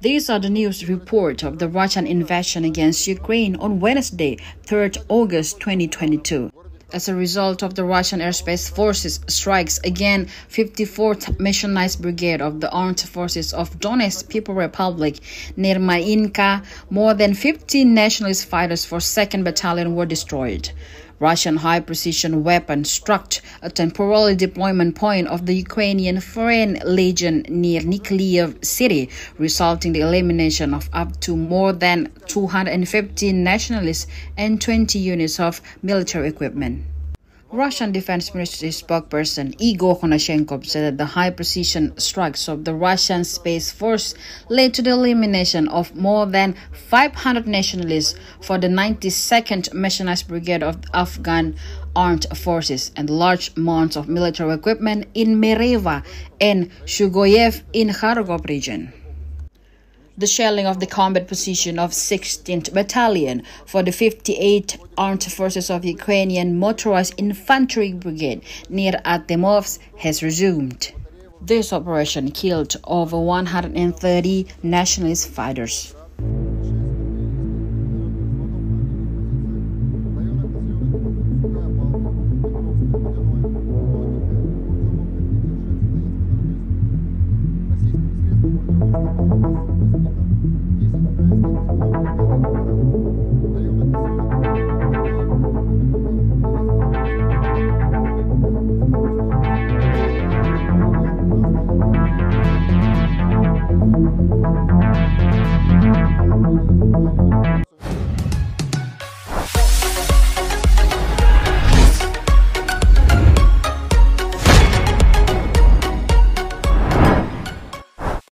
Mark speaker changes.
Speaker 1: These are the news report of the Russian invasion against Ukraine on Wednesday, 3rd August 2022. As a result of the Russian airspace forces strikes against 54th Mechanized Brigade of the Armed Forces of Donetsk People Republic near Mainka, more than 15 nationalist fighters for 2nd Battalion were destroyed. Russian high-precision weapons struck a temporary deployment point of the Ukrainian Foreign Legion near Nikolaev city, resulting in the elimination of up to more than 215 nationalists and 20 units of military equipment. Russian Defense Ministry spokesperson Igor Konashenkov said that the high-precision strikes of the Russian Space Force led to the elimination of more than 500 nationalists for the 92nd Mechanized Brigade of the Afghan Armed Forces and large amounts of military equipment in Mereva and Shugoyev in Kharkov region. The shelling of the combat position of 16th Battalion for the 58th Armed Forces of Ukrainian Motorized Infantry Brigade near Artemovsk has resumed. This operation killed over 130 nationalist fighters.